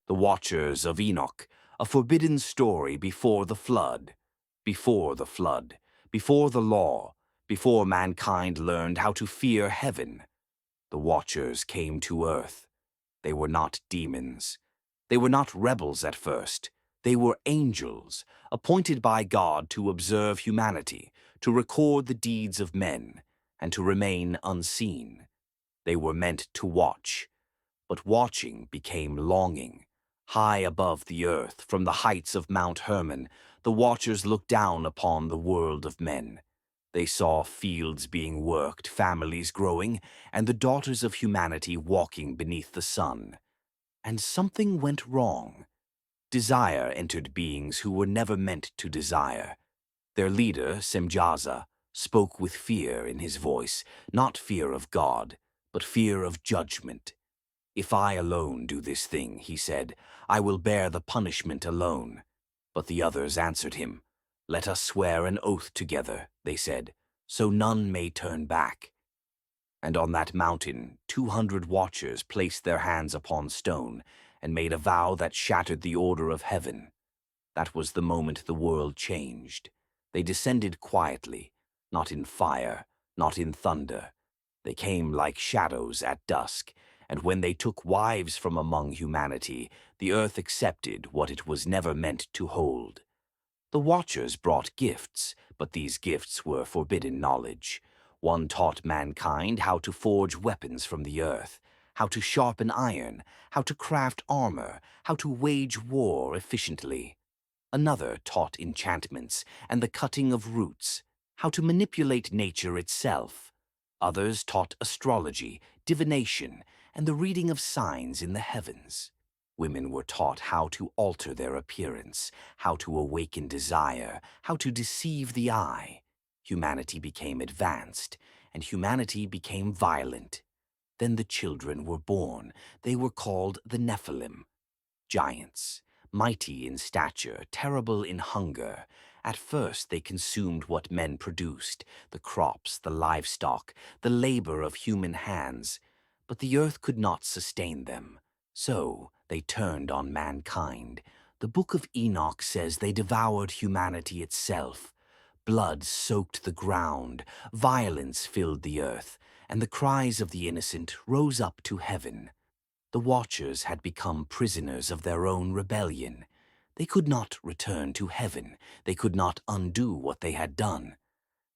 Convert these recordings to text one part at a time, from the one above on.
The Watchers of Enoch, a forbidden story before the flood. Before the flood, before the law, before mankind learned how to fear heaven. The Watchers came to earth. They were not demons. They were not rebels at first. They were angels, appointed by God to observe humanity, to record the deeds of men, and to remain unseen. They were meant to watch, but watching became longing. High above the earth, from the heights of Mount Hermon, the Watchers looked down upon the world of men. They saw fields being worked, families growing, and the daughters of humanity walking beneath the sun. And something went wrong. Desire entered beings who were never meant to desire. Their leader, Semjaza, spoke with fear in his voice, not fear of God, but fear of judgment. "If I alone do this thing," he said, "I will bear the punishment alone." But the others answered him. "Let us swear an oath together," they said, "so none may turn back." And on that mountain 200 watchers placed their hands upon stone and made a vow that shattered the order of heaven. That was the moment the world changed. They descended quietly, not in fire, not in thunder. They came like shadows at dusk, and when they took wives from among humanity, the earth accepted what it was never meant to hold. The Watchers brought gifts, but these gifts were forbidden knowledge. One taught mankind how to forge weapons from the earth, how to sharpen iron, how to craft armor, how to wage war efficiently. Another taught enchantments and the cutting of roots, how to manipulate nature itself. Others taught astrology, divination, and the reading of signs in the heavens. Women were taught how to alter their appearance, how to awaken desire, how to deceive the eye. Humanity became advanced, and humanity became violent. Then the children were born. They were called the Nephilim, giants, mighty in stature, terrible in hunger. At first they consumed what men produced, the crops, the livestock, the labor of human hands. But the earth could not sustain them. So they turned on mankind. The book of Enoch says they devoured humanity itself. Blood soaked the ground, violence filled the earth, and the cries of the innocent rose up to heaven. The Watchers had become prisoners of their own rebellion. They could not return to heaven. They could not undo what they had done.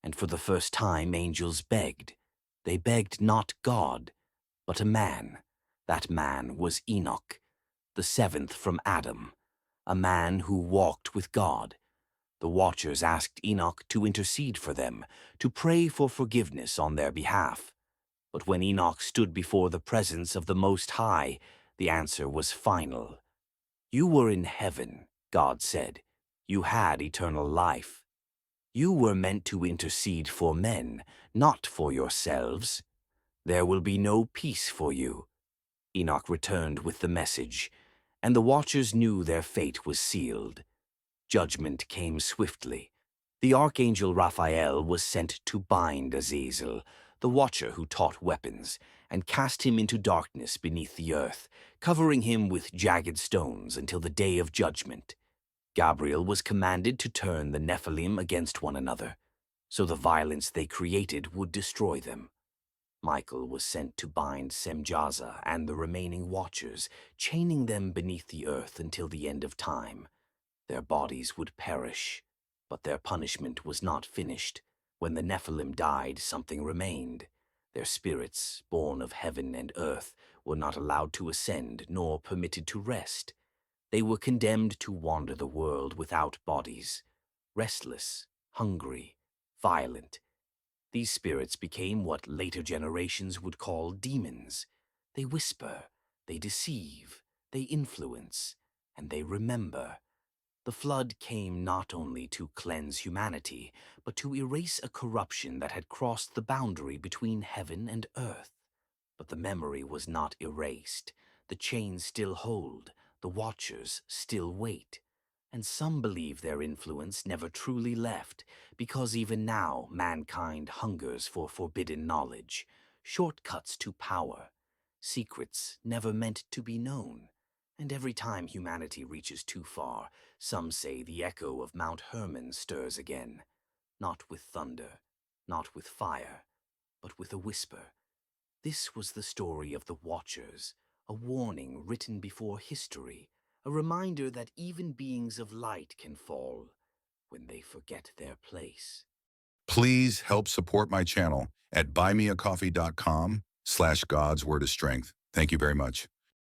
And for the first time angels begged. They begged not God, but a man. That man was Enoch, the seventh from Adam, a man who walked with God. The Watchers asked Enoch to intercede for them, to pray for forgiveness on their behalf. But when Enoch stood before the presence of the Most High, the answer was final. "You were in heaven," God said. "You had eternal life. You were meant to intercede for men, not for yourselves. There will be no peace for you." Enoch returned with the message, and the Watchers knew their fate was sealed. Judgment came swiftly. The archangel Raphael was sent to bind Azazel, the Watcher who taught weapons, and cast him into darkness beneath the earth, covering him with jagged stones until the day of judgment. Gabriel was commanded to turn the Nephilim against one another, so the violence they created would destroy them. Michael was sent to bind Semjaza and the remaining Watchers, chaining them beneath the earth until the end of time. Their bodies would perish, but their punishment was not finished. When the Nephilim died, something remained. Their spirits, born of heaven and earth, were not allowed to ascend nor permitted to rest. They were condemned to wander the world without bodies, restless, hungry, violent. These spirits became what later generations would call demons. They whisper, they deceive, they influence, and they remember. The flood came not only to cleanse humanity, but to erase a corruption that had crossed the boundary between heaven and earth. But the memory was not erased. The chains still hold, the Watchers still wait. And some believe their influence never truly left, because even now mankind hungers for forbidden knowledge, shortcuts to power, secrets never meant to be known. And every time humanity reaches too far, some say the echo of Mount Hermon stirs again, not with thunder, not with fire, but with a whisper. This was the story of the Watchers, a warning written before history, a reminder that even beings of light can fall when they forget their place. Please help support my channel at buymeacoffee.com/God's Word of Strength. Thank you very much.